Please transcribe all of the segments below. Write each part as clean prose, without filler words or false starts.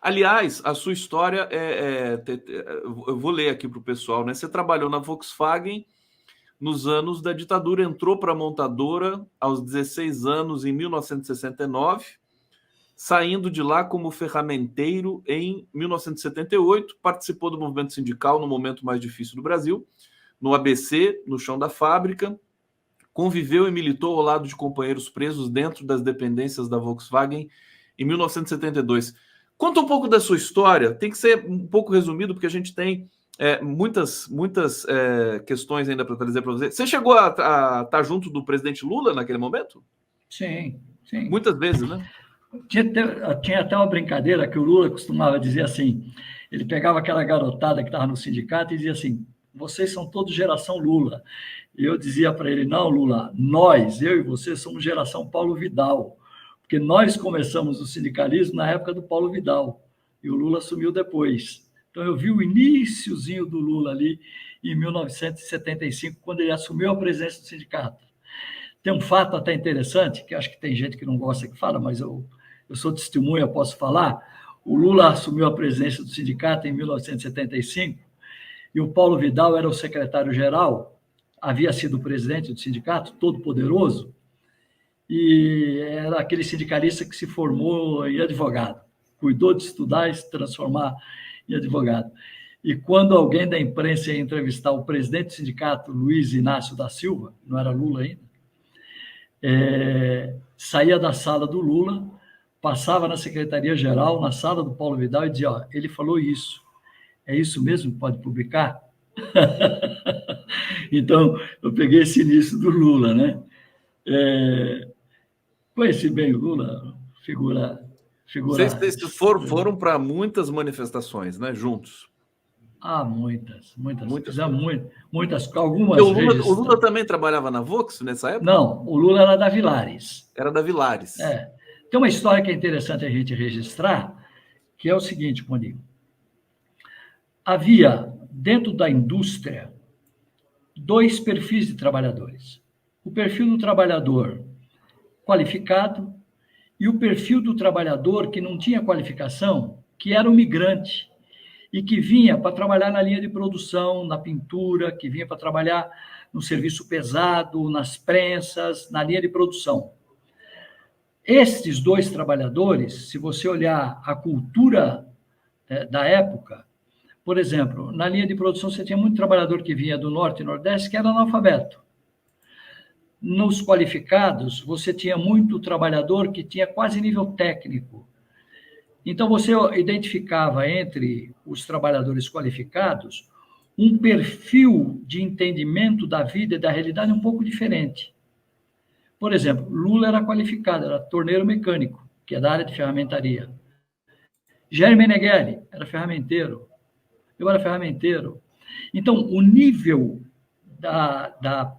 Aliás, a sua história eu vou ler aqui para o pessoal, né? Você trabalhou na Volkswagen nos anos da ditadura, entrou para a montadora aos 16 anos, em 1969, saindo de lá como ferramenteiro em 1978, participou do movimento sindical no momento mais difícil do Brasil, no ABC, no chão da fábrica, conviveu e militou ao lado de companheiros presos dentro das dependências da Volkswagen em 1972. Conta um pouco da sua história, tem que ser um pouco resumido, porque a gente tem muitas questões ainda para trazer para você. Você chegou a estar junto do presidente Lula naquele momento? Sim, sim. Muitas vezes, né? Tinha até uma brincadeira que o Lula costumava dizer assim, ele pegava aquela garotada que estava no sindicato e dizia assim, vocês são todos geração Lula. E eu dizia para ele, não, Lula, nós, eu e você, somos geração Paulo Vidal, porque nós começamos o sindicalismo na época do Paulo Vidal, e o Lula assumiu depois. Então, eu vi o iniciozinho do Lula ali, em 1975, quando ele assumiu a presidência do sindicato. Tem um fato até interessante, que acho que tem gente que não gosta que fala, mas eu sou testemunha, posso falar. O Lula assumiu a presidência do sindicato em 1975, e o Paulo Vidal era o secretário-geral, havia sido o presidente do sindicato, todo poderoso, e era aquele sindicalista que se formou em advogado, cuidou de estudar e se transformar em advogado. E quando alguém da imprensa ia entrevistar o presidente do sindicato, Luiz Inácio da Silva, não era Lula ainda, saía da sala do Lula, passava na Secretaria-Geral, na sala do Paulo Vidal, e dizia, ó, ele falou isso, é isso mesmo? Pode publicar? Então, eu peguei esse início do Lula, né? Conheci bem o Lula, figura. Vocês foram para muitas manifestações, né? Juntos. Muitas. Muitas. Fizemos muitas, algumas. O Lula também trabalhava na Vox nessa época? Não, o Lula era da Vilares. Era da Vilares. Tem uma história que é interessante a gente registrar, que é o seguinte, Monique. Havia, dentro da indústria, dois perfis de trabalhadores. O perfil do trabalhador qualificado e o perfil do trabalhador que não tinha qualificação, que era o migrante e que vinha para trabalhar na linha de produção, na pintura, que vinha para trabalhar no serviço pesado, nas prensas, na linha de produção. Estes dois trabalhadores, se você olhar a cultura da época, por exemplo, na linha de produção você tinha muito trabalhador que vinha do Norte e Nordeste que era analfabeto. Nos qualificados, você tinha muito trabalhador que tinha quase nível técnico. Então, você identificava entre os trabalhadores qualificados um perfil de entendimento da vida e da realidade um pouco diferente. Por exemplo, Lula era qualificado, era torneiro mecânico, que é da área de ferramentaria. Jair Meneghelli era ferramenteiro. Eu era ferramenteiro. Então, o nível da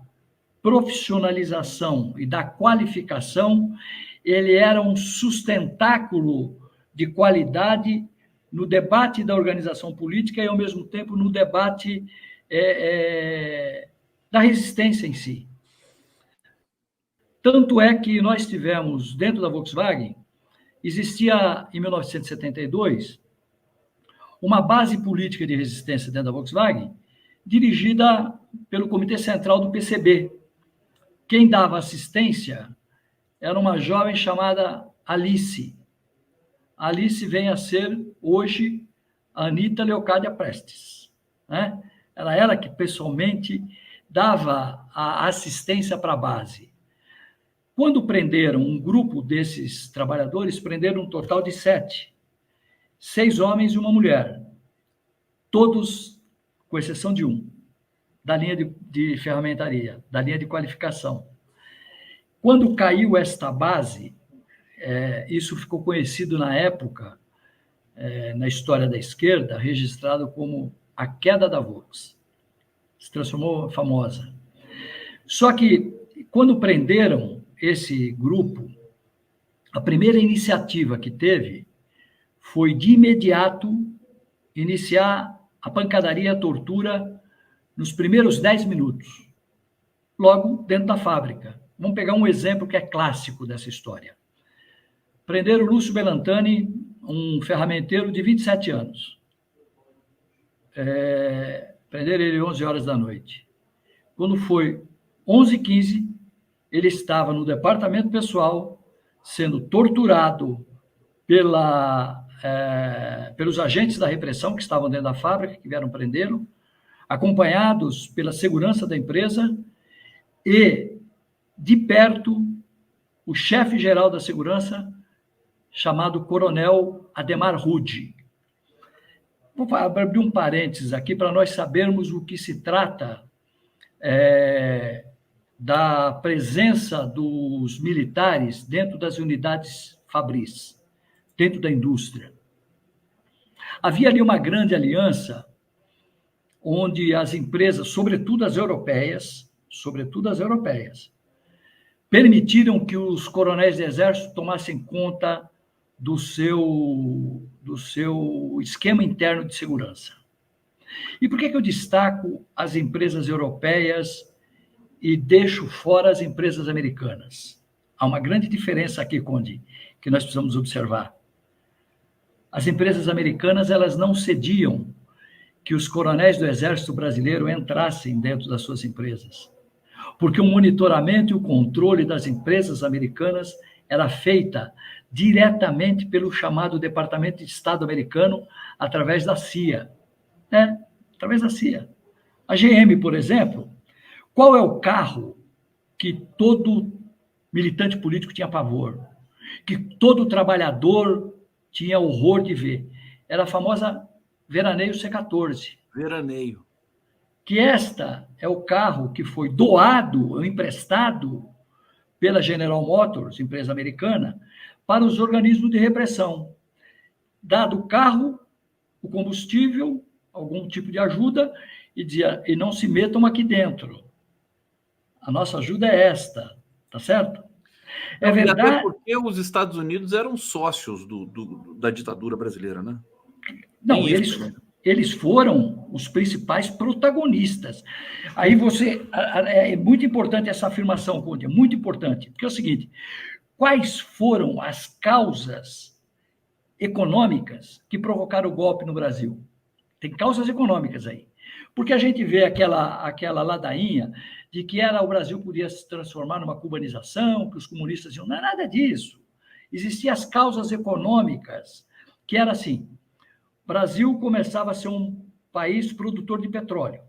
profissionalização e da qualificação, ele era um sustentáculo de qualidade no debate da organização política e, ao mesmo tempo, no debate da resistência em si. Tanto é que nós tivemos, dentro da Volkswagen, existia, em 1972, uma base política de resistência dentro da Volkswagen, dirigida pelo Comitê Central do PCB. Quem dava assistência era uma jovem chamada Alice. Alice vem a ser, hoje, a Anita Leocádia Prestes. Né? Era ela que, pessoalmente, dava a assistência para a base. Quando prenderam um grupo desses trabalhadores, prenderam um total de 7. 6 homens e uma mulher. Todos, com exceção de um, da linha de ferramentaria, da linha de qualificação. Quando caiu esta base, isso ficou conhecido na época, na história da esquerda, registrado como a queda da Volks. Se transformou famosa. Só que, quando prenderam esse grupo, a primeira iniciativa que teve foi, de imediato, iniciar a pancadaria, a tortura, nos primeiros 10 minutos, logo dentro da fábrica. Vamos pegar um exemplo que é clássico dessa história. Prenderam o Lúcio Belantani, um ferramenteiro de 27 anos. Prenderam ele 11 horas da noite. Quando foi 11h15, ele estava no departamento pessoal, sendo torturado pelos agentes da repressão que estavam dentro da fábrica, que vieram prendê-lo, acompanhados pela segurança da empresa e, de perto, o chefe-geral da segurança, chamado Coronel Ademar Rude. Vou abrir um parênteses aqui para nós sabermos o que se trata da presença dos militares dentro das unidades fabris, dentro da indústria. Havia ali uma grande aliança onde as empresas, sobretudo as europeias, permitiram que os coronéis do exército tomassem conta do seu esquema interno de segurança. E por que eu destaco as empresas europeias e deixo fora as empresas americanas? Há uma grande diferença aqui, Conde, que nós precisamos observar. As empresas americanas, elas não cediam que os coronéis do Exército Brasileiro entrassem dentro das suas empresas, porque o monitoramento e o controle das empresas americanas era feita diretamente pelo chamado Departamento de Estado americano, através da CIA. Através da CIA. A GM, por exemplo, qual é o carro que todo militante político tinha pavor? Que todo trabalhador tinha horror de ver? Era a famosa Veraneio C14. Veraneio. Que esta é o carro que foi doado ou emprestado pela General Motors, empresa americana, para os organismos de repressão. Dado o carro, o combustível, algum tipo de ajuda, e dizia, e não se metam aqui dentro. A nossa ajuda é esta, tá certo? É verdade. Até porque os Estados Unidos eram sócios da ditadura brasileira, né? Não, eles foram os principais protagonistas. Aí é muito importante essa afirmação, Conde, é muito importante, porque é o seguinte, quais foram as causas econômicas que provocaram o golpe no Brasil? Tem causas econômicas aí. Porque a gente vê aquela ladainha de que o Brasil podia se transformar numa cubanização, que os comunistas diziam, não é nada disso. Existiam as causas econômicas, que era assim, o Brasil começava a ser um país produtor de petróleo.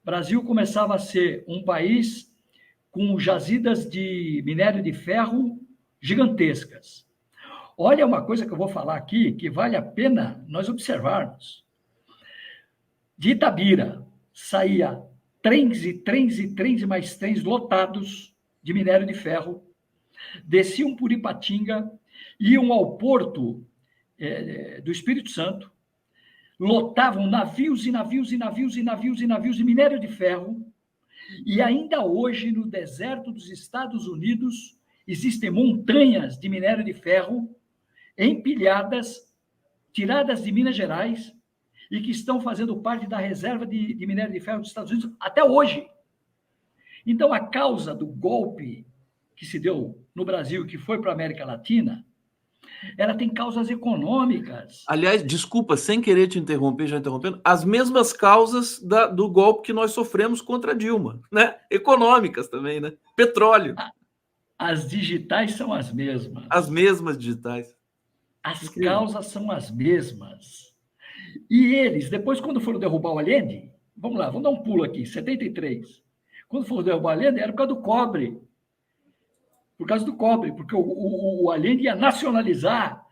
O Brasil começava a ser um país com jazidas de minério de ferro gigantescas. Olha uma coisa que eu vou falar aqui, que vale a pena nós observarmos. De Itabira, saía trens e mais trens lotados de minério de ferro, desciam por Ipatinga, iam ao porto do Espírito Santo, lotavam navios de minério de ferro, e ainda hoje, no deserto dos Estados Unidos, existem montanhas de minério de ferro empilhadas, tiradas de Minas Gerais, e que estão fazendo parte da reserva de minério de ferro dos Estados Unidos até hoje. Então, a causa do golpe que se deu no Brasil, que foi para a América Latina, ela tem causas econômicas. Aliás, desculpa, sem querer te interromper, já interrompendo, as mesmas causas do golpe que nós sofremos contra a Dilma, né? Econômicas também, né? Petróleo. As digitais são as mesmas. As mesmas digitais. As causas são as mesmas. E eles, depois, quando foram derrubar o Allende, vamos lá, vamos dar um pulo aqui, 73. Quando foram derrubar o Allende, era por causa do cobre. Por causa do cobre, porque o Allende ia nacionalizar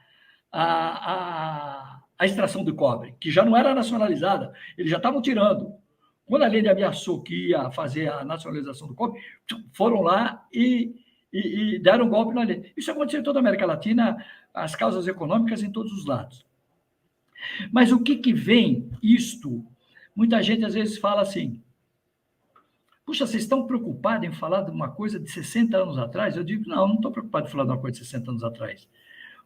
a extração do cobre, que já não era nacionalizada, eles já estavam tirando. Quando a Allende ameaçou que ia fazer a nacionalização do cobre, foram lá e deram um golpe na Allende. Isso aconteceu em toda a América Latina, as causas econômicas em todos os lados. Mas o que vem isto? Muita gente às vezes fala assim, puxa, vocês estão preocupados em falar de uma coisa de 60 anos atrás? Eu digo, não estou preocupado em falar de uma coisa de 60 anos atrás.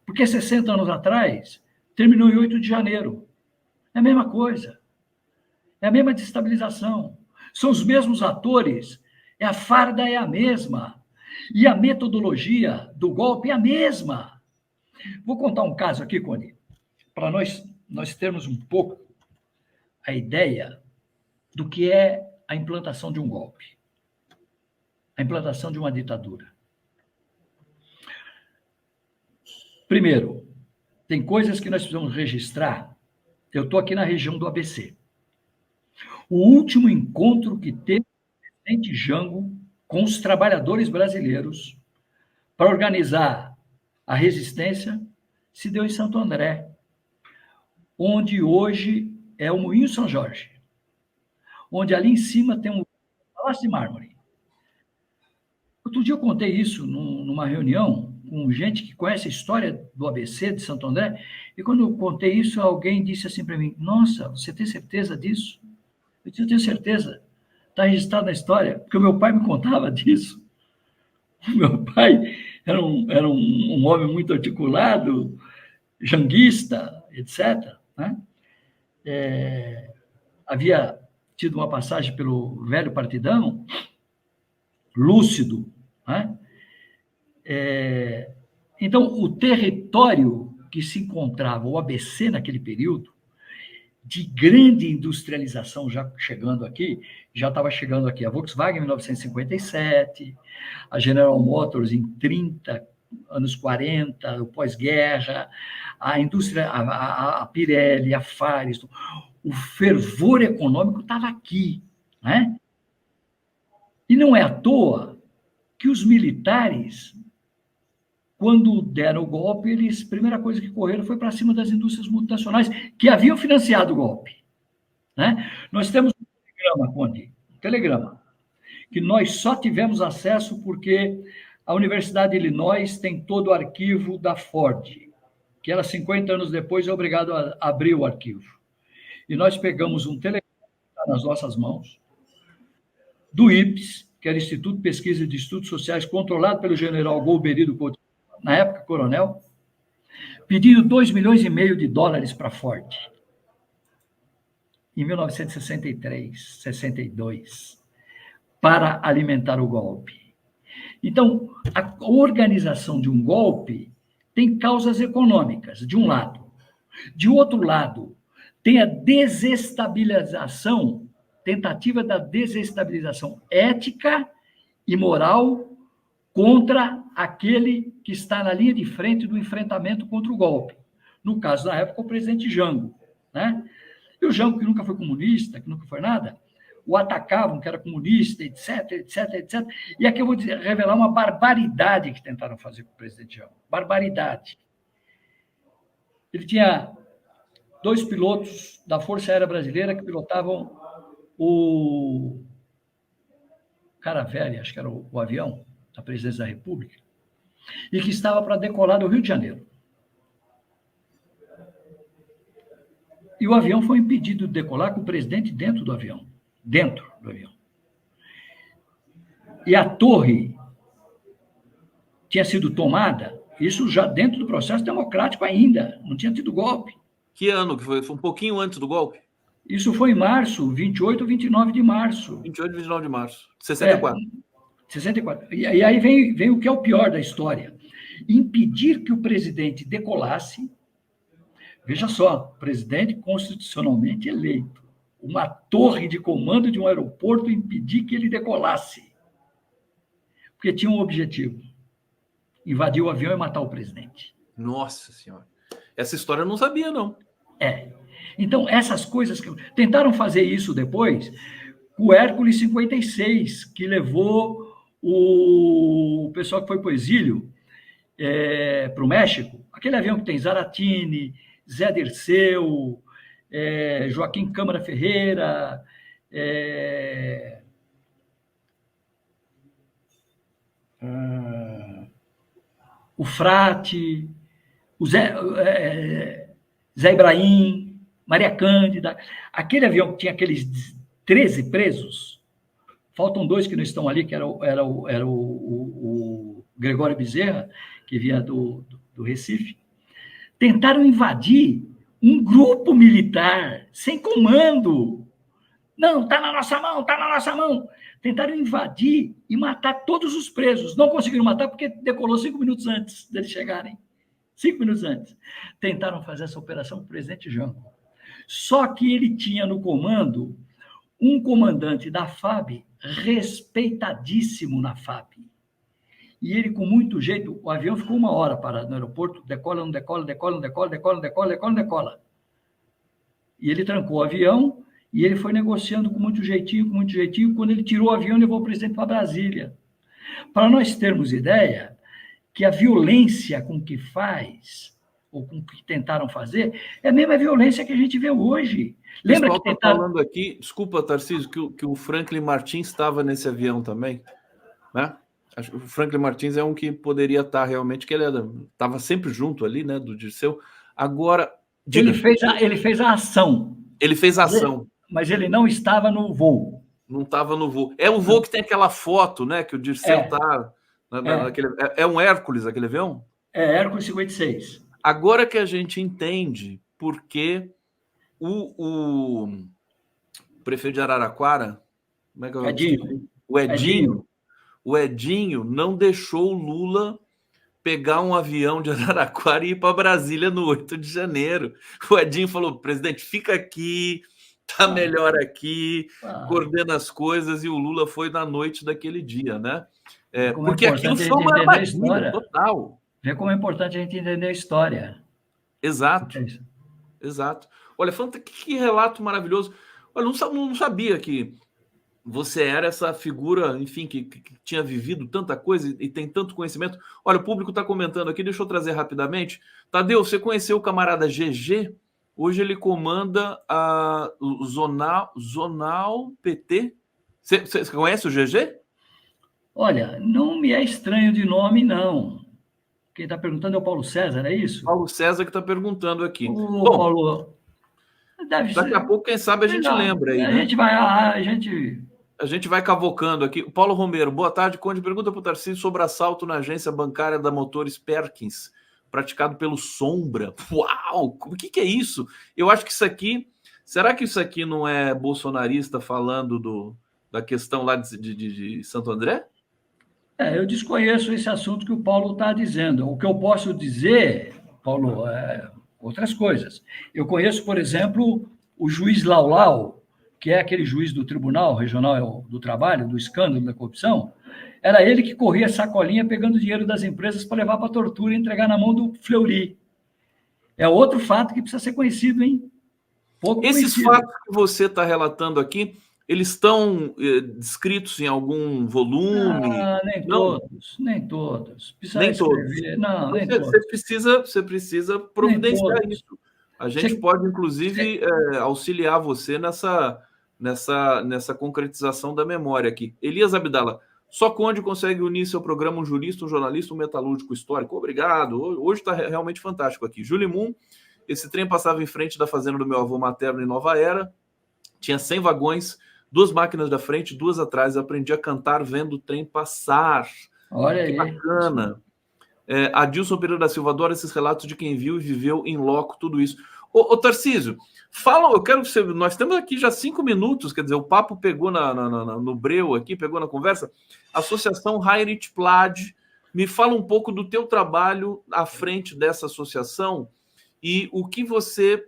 Porque 60 anos atrás terminou em 8 de janeiro. É a mesma coisa. É a mesma desestabilização. São os mesmos atores. A farda é a mesma. E a metodologia do golpe é a mesma. Vou contar um caso aqui, Cone, para nós termos um pouco a ideia do que é a implantação de um golpe, a implantação de uma ditadura. Primeiro, tem coisas que nós precisamos registrar. Eu estou aqui na região do ABC. O último encontro que teve o presidente Jango com os trabalhadores brasileiros para organizar a resistência se deu em Santo André, onde hoje é o Moinho São Jorge, onde ali em cima tem um Palácio de Mármore. Outro dia eu contei isso numa reunião com gente que conhece a história do ABC de Santo André, e quando eu contei isso, alguém disse assim para mim: nossa, você tem certeza disso? Eu disse: eu tenho certeza, está registrado na história, porque o meu pai me contava disso. O meu pai era um homem muito articulado, janguista, etc., né? Havia tido uma passagem pelo velho partidão, lúcido, né? Então, o território que se encontrava o ABC naquele período, de grande industrialização já estava chegando aqui a Volkswagen em 1957, a General Motors em 30, anos 40, o pós-guerra, a indústria, a Pirelli, a Firestone, o fervor econômico estava aqui, né? E não é à toa que os militares, quando deram o golpe, a primeira coisa que correram foi para cima das indústrias multinacionais que haviam financiado o golpe, né? Nós temos um telegrama, Conde, que nós só tivemos acesso porque a Universidade de Illinois tem todo o arquivo da Ford, que ela, 50 anos depois, é obrigado a abrir o arquivo. E nós pegamos um telegrama que está nas nossas mãos, do IPES, que era Instituto de Pesquisa de Estudos Sociais, controlado pelo general Golbery Couto, na época coronel, pedindo $2,5 milhões para a Ford, em 1963, 62, para alimentar o golpe. Então, a organização de um golpe tem causas econômicas, de um lado. De outro lado, tem a desestabilização, tentativa da desestabilização ética e moral contra aquele que está na linha de frente do enfrentamento contra o golpe. No caso, na época, o presidente Jango, né? E o Jango, que nunca foi comunista, que nunca foi nada, o atacavam, que era comunista, etc, etc, etc. E aqui eu vou revelar uma barbaridade que tentaram fazer com o presidente Jango. Barbaridade. Ele tinha 2 pilotos da Força Aérea Brasileira que pilotavam o Caravelle, acho que era o avião da Presidência da República, e que estava para decolar do Rio de Janeiro. E o avião foi impedido de decolar com o presidente dentro do avião. E a torre tinha sido tomada, isso já dentro do processo democrático ainda, não tinha tido golpe. Que ano que foi? Foi um pouquinho antes do golpe? Isso foi em março, 28 ou 29 de março. 28 e 29 de março, 64. 64. E aí vem o que é o pior da história. Impedir que o presidente decolasse. Veja só, presidente constitucionalmente eleito, uma torre de comando de um aeroporto impedir que ele decolasse. Porque tinha um objetivo: invadir o avião e matar o presidente. Nossa Senhora. Essa história eu não sabia, não. Então, essas coisas que tentaram fazer isso depois, o Hércules 56, que levou o pessoal que foi para o exílio para o México, aquele avião que tem Zaratini, Zé Dirceu, Joaquim Câmara Ferreira, o Frate, o Zé Ibrahim, Maria Cândida, aquele avião que tinha aqueles 13 presos, faltam 2 que não estão ali, que era o Gregório Bezerra, que vinha do Recife, tentaram invadir um grupo militar, sem comando. Não, está na nossa mão. Tentaram invadir e matar todos os presos. Não conseguiram matar porque decolou 5 minutos antes deles chegarem. 5 minutos antes, tentaram fazer essa operação com o presidente Jango. Só que ele tinha no comando um comandante da FAB, respeitadíssimo na FAB. E ele, com muito jeito, o avião ficou 1 hora parado no aeroporto, decola, não decola, decola, não decola, decola, decola, decola, decola. E ele trancou o avião e ele foi negociando com muito jeitinho, com muito jeitinho. Quando ele tirou o avião, levou o presidente para Brasília. Para nós termos ideia que a violência com que faz, ou com que tentaram fazer, é a mesma violência que a gente vê hoje. Lembra que tentaram... falando aqui, desculpa, Tarcísio, que o Franklin Martins estava nesse avião também, né? Acho que o Franklin Martins é um que poderia estar realmente, que ele estava sempre junto ali, né, do Dirceu. Agora, ele fez a ação. Ele fez a ação. Mas ele não estava no voo. Não estava no voo. É um voo que tem aquela foto, né, que o Dirceu está... É um Hércules, aquele avião? É, Hércules 56. Agora que a gente entende por que o prefeito de Araraquara, como é que Edinho. O Edinho não deixou o Lula pegar um avião de Araraquara e ir para Brasília no 8 de janeiro. O Edinho falou, presidente, fica aqui, tá melhor aqui, coordena as coisas, e o Lula foi na noite daquele dia, né? Porque aquilo foi uma armadilha total. Vê como é importante a gente entender a história. Exato. Exato. Olha, que relato maravilhoso. Olha, não sabia que você era essa figura, enfim, que tinha vivido tanta coisa e tem tanto conhecimento. Olha, o público está comentando aqui, deixa eu trazer rapidamente. Tadeu, você conheceu o camarada GG? Hoje ele comanda a Zonal PT. Você conhece o GG? Olha, não me é estranho de nome, não. Quem está perguntando é o Paulo César, é isso? Paulo César que está perguntando aqui. Bom, Paulo, daqui a pouco, quem sabe, a gente lembra aí, né? A gente vai cavocando aqui. O Paulo Romero, boa tarde, Conde. Pergunta para o Tarcísio sobre assalto na agência bancária da Motores Perkins, praticado pelo Sombra. Uau! O que é isso? Eu acho que isso aqui... Será que isso aqui não é bolsonarista falando da questão lá de Santo André? Eu desconheço esse assunto que o Paulo está dizendo. O que eu posso dizer, Paulo, outras coisas. Eu conheço, por exemplo, o juiz Laulau, que é aquele juiz do Tribunal Regional do Trabalho, do escândalo da corrupção. Era ele que corria sacolinha pegando dinheiro das empresas para levar para a tortura e entregar na mão do Fleury. É outro fato que precisa ser conhecido, hein? Esses fatos que você está relatando aqui, eles estão descritos em algum volume? Nem todos. Nem todos. Não, nem todos. Você precisa providenciar isso. A gente pode, inclusive, auxiliar você nessa concretização da memória aqui. Elias Abdala, só Conde consegue unir seu programa um jurista, um jornalista, um metalúrgico histórico. Obrigado. Hoje está realmente fantástico aqui. Júlio Moon, esse trem passava em frente da fazenda do meu avô materno em Nova Era. Tinha 100 vagões, 2 máquinas da frente, 2 atrás. Eu aprendi a cantar vendo o trem passar. Olha que aí. Bacana. Adilson Pereira da Silva, adora esses relatos de quem viu e viveu em loco tudo isso. Ô Tarcísio, eu quero que você... Nós temos aqui já 5 minutos, quer dizer, o papo pegou no breu aqui, pegou na conversa. Associação Heinrich Plad, me fala um pouco do teu trabalho à frente dessa associação e o que você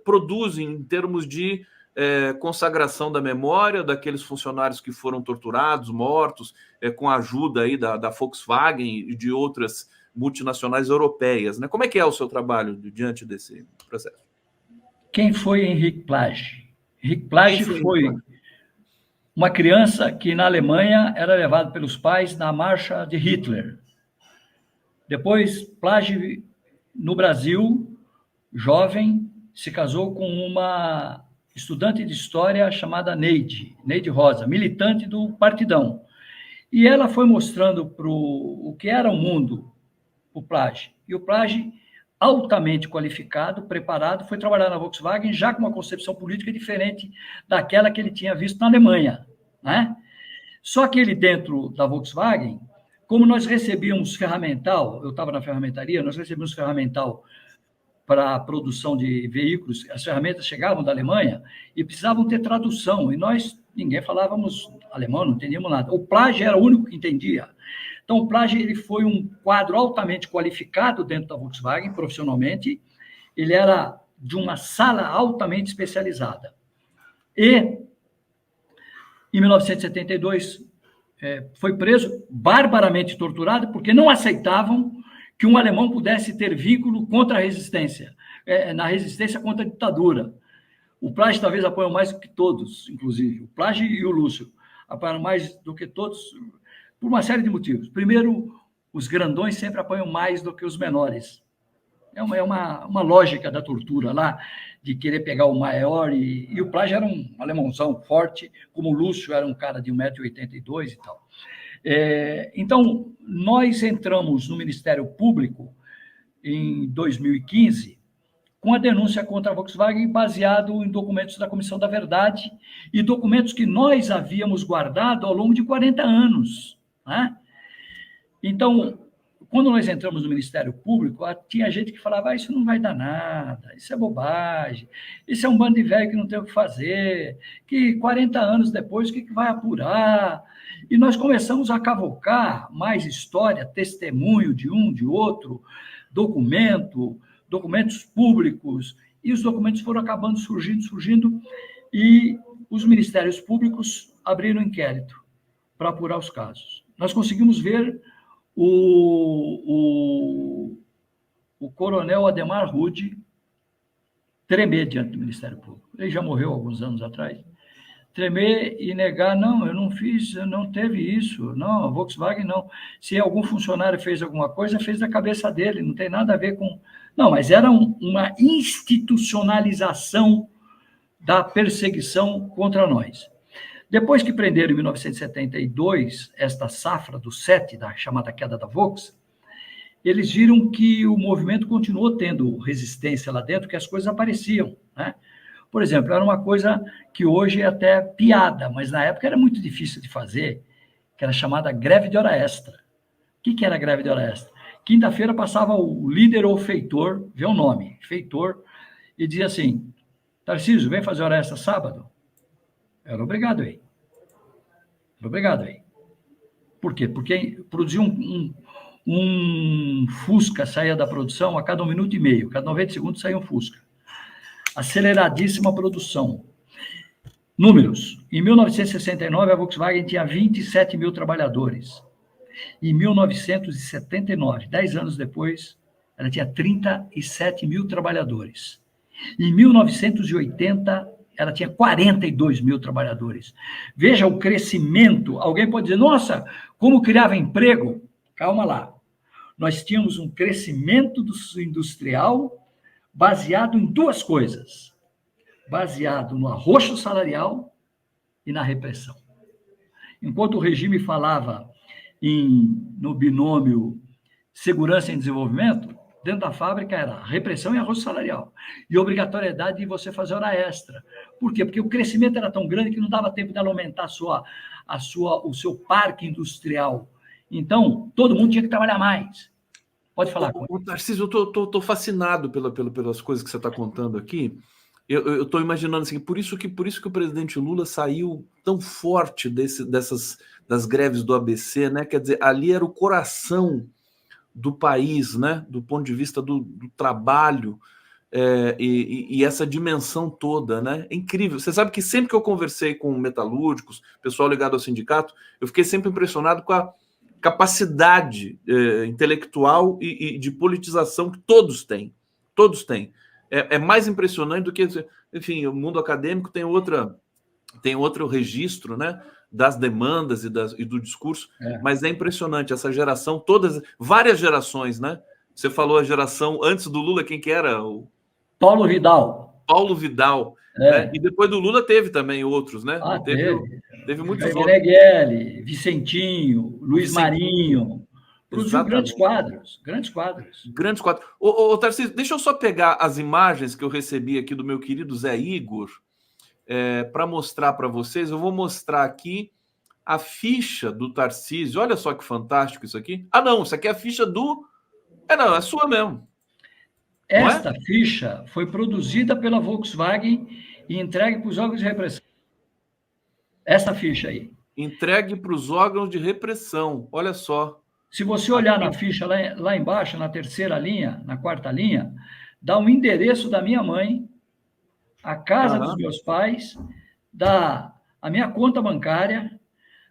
produz em termos de consagração da memória daqueles funcionários que foram torturados, mortos, com a ajuda aí da Volkswagen e de outras multinacionais europeias, né? Como é que é o seu trabalho diante desse processo? Quem foi Henrique Plage? Henrique Plage foi uma criança que na Alemanha era levado pelos pais na marcha de Hitler. Depois, Plage, no Brasil, jovem, se casou com uma estudante de história chamada Neide Rosa, militante do Partidão. E ela foi mostrando o que era o mundo, o Plage. E o Plage, altamente qualificado, preparado, foi trabalhar na Volkswagen já com uma concepção política diferente daquela que ele tinha visto na Alemanha, né? Só que ele, dentro da Volkswagen, como nós recebíamos ferramental, eu estava na ferramentaria, nós recebíamos ferramental para a produção de veículos, as ferramentas chegavam da Alemanha e precisavam ter tradução, e ninguém falávamos alemão, não entendíamos nada. O Plage era o único que entendia. Então, o Plage ele foi um quadro altamente qualificado dentro da Volkswagen, profissionalmente. Ele era de uma sala altamente especializada. E, em 1972, foi preso, barbaramente torturado, porque não aceitavam que um alemão pudesse ter vínculo contra a resistência, na resistência contra a ditadura. O Plage talvez apoiou mais do que todos, inclusive. O Plage e o Lúcio apoiaram mais do que todos, por uma série de motivos. Primeiro, os grandões sempre apoiam mais do que os menores. É uma lógica da tortura lá, de querer pegar o maior, e o Plage era um alemãozão forte, como o Lúcio era um cara de 1,82 m e tal. Então, nós entramos no Ministério Público em 2015 com a denúncia contra a Volkswagen baseado em documentos da Comissão da Verdade e documentos que nós havíamos guardado ao longo de 40 anos. Né? Então, quando nós entramos no Ministério Público, tinha gente que falava, isso não vai dar nada, isso é bobagem, isso é um bando de velho que não tem o que fazer, que 40 anos depois, o que vai apurar? E nós começamos a cavocar mais história, testemunho de um, de outro, documentos públicos, e os documentos foram acabando surgindo, e os ministérios públicos abriram inquérito para apurar os casos. Nós conseguimos ver o coronel Ademar Rude tremer diante do Ministério Público. Ele já morreu alguns anos atrás. Tremer e negar, não, eu não fiz, não teve isso, não, a Volkswagen não. Se algum funcionário fez alguma coisa, fez da cabeça dele, não tem nada a ver com... Não, mas era uma institucionalização da perseguição contra nós. Depois que prenderam em 1972 esta safra do 7, da chamada queda da Volks, eles viram que o movimento continuou tendo resistência lá dentro, que as coisas apareciam, né? Por exemplo, era uma coisa que hoje é até piada, mas na época era muito difícil de fazer, que era chamada greve de hora extra. O que era greve de hora extra? Quinta-feira passava o líder ou feitor, vê o nome, feitor, e dizia assim, Tarcísio, vem fazer hora extra sábado? Era obrigado aí. Era obrigado aí. Por quê? Porque produzia um Fusca, saía da produção a cada 1 minuto e meio, cada 90 segundos saía um Fusca. Aceleradíssima produção. Números. Em 1969, a Volkswagen tinha 27 mil trabalhadores. Em 1979, 10 anos depois, ela tinha 37 mil trabalhadores. Em 1980, ela tinha 42 mil trabalhadores. Veja o crescimento. Alguém pode dizer, nossa, como criava emprego? Calma lá. Nós tínhamos um crescimento industrial baseado em duas coisas. Baseado no arroxo salarial e na repressão. Enquanto o regime falava no binômio segurança e desenvolvimento, dentro da fábrica era repressão e arroxo salarial. E obrigatoriedade de você fazer hora extra. Por quê? Porque o crescimento era tão grande que não dava tempo de ela aumentar o seu parque industrial. Então, todo mundo tinha que trabalhar mais. Pode falar. Tarcísio, eu estou fascinado pelas coisas que você está contando aqui. Eu estou imaginando assim, por isso que o presidente Lula saiu tão forte das greves do ABC, né? Quer dizer, ali era o coração do país, né? Do ponto de vista do trabalho, e essa dimensão toda, né? É incrível. Você sabe que sempre que eu conversei com metalúrgicos, pessoal ligado ao sindicato, eu fiquei sempre impressionado com a capacidade intelectual e de politização que todos têm. Todos têm. É mais impressionante do que, enfim, o mundo acadêmico tem outro registro, né, das demandas e do discurso, mas é impressionante essa geração, várias gerações, né? Você falou a geração antes do Lula, quem que era? Paulo Vidal. Paulo Vidal. Né? E depois do Lula teve também outros, né? Teve muitos outros. Meneghel, Vicentinho, Luiz Marinho. Produziu grandes quadros. Grandes quadros. Ô, Tarcísio, deixa eu só pegar as imagens que eu recebi aqui do meu querido Zé Igor para mostrar para vocês. Eu vou mostrar aqui a ficha do Tarcísio. Olha só que fantástico isso aqui. Ah, não, isso aqui é a ficha do... Não, é sua mesmo. Esta ficha foi produzida pela Volkswagen e entregue para os órgãos de repressão. Essa ficha aí. Entregue para os órgãos de repressão. Olha só. Se você olhar na ficha lá embaixo, na terceira linha, na quarta linha, dá um endereço da minha mãe, a casa dos meus pais, dá a minha conta bancária,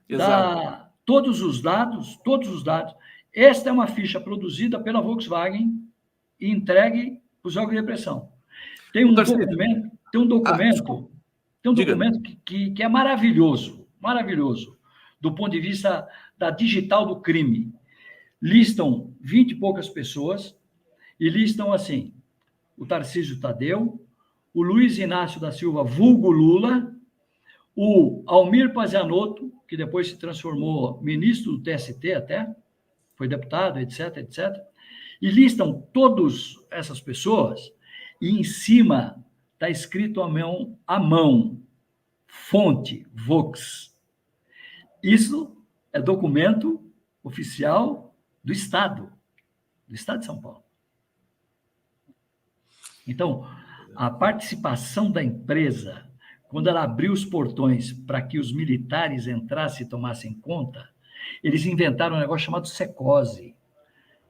dá todos os dados, todos os dados. Esta é uma ficha produzida pela Volkswagen e entregue para os órgãos de repressão. Tem um documento que é maravilhoso, maravilhoso, do ponto de vista da digital do crime. Listam 20 e poucas pessoas e listam assim, o Tarcísio Tadeu, o Luiz Inácio da Silva, vulgo Lula, o Almir Pazianotto, que depois se transformou ministro do TST até, foi deputado, etc, etc. E listam todas essas pessoas e em cima está escrito à mão, fonte, Vox. Isso é documento oficial do Estado de São Paulo. Então, a participação da empresa, quando ela abriu os portões para que os militares entrassem e tomassem conta, eles inventaram um negócio chamado secose.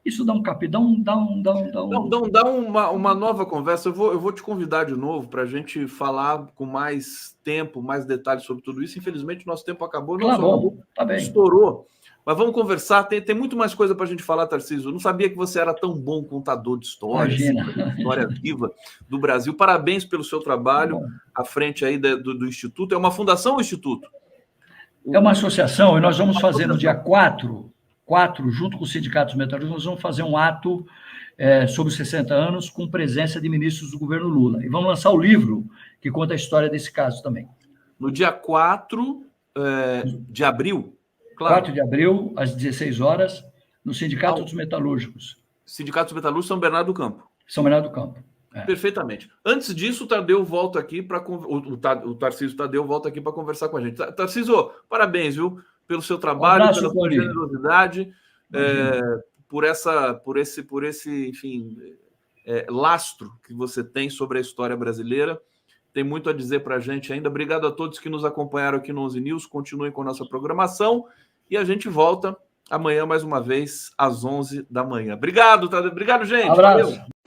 Isso dá um capitão, dá uma nova conversa. Eu vou te convidar de novo para a gente falar com mais tempo, mais detalhes sobre tudo isso. Infelizmente, nosso tempo acabou. Tá bem. Estourou. Mas vamos conversar. Tem muito mais coisa para a gente falar, Tarcísio. Eu não sabia que você era tão bom contador de história, história viva do Brasil. Parabéns pelo seu trabalho à frente aí do Instituto. É uma fundação ou instituto? É uma associação e nós vamos fazer no dia 4, junto com os sindicatos metalúrgicos, nós vamos fazer um ato sobre os 60 anos com presença de ministros do governo Lula. E vamos lançar o livro que conta a história desse caso também. No dia 4 de abril? Claro. 4 de abril, às 16 horas, no Sindicato dos Metalúrgicos. Sindicato dos Metalúrgicos, São Bernardo do Campo. São Bernardo do Campo. Perfeitamente. Antes disso, o Tadeu volta aqui para o Tarcísio Tadeu volta aqui para conversar com a gente. Tarcísio, parabéns, viu, pelo seu trabalho, pela sua generosidade, por esse, enfim, lastro que você tem sobre a história brasileira. Tem muito a dizer para a gente ainda. Obrigado a todos que nos acompanharam aqui no 11 News. Continuem com a nossa programação e a gente volta amanhã mais uma vez às 11 da manhã. Obrigado, Tadeu. Obrigado, gente. Abraço. Valeu.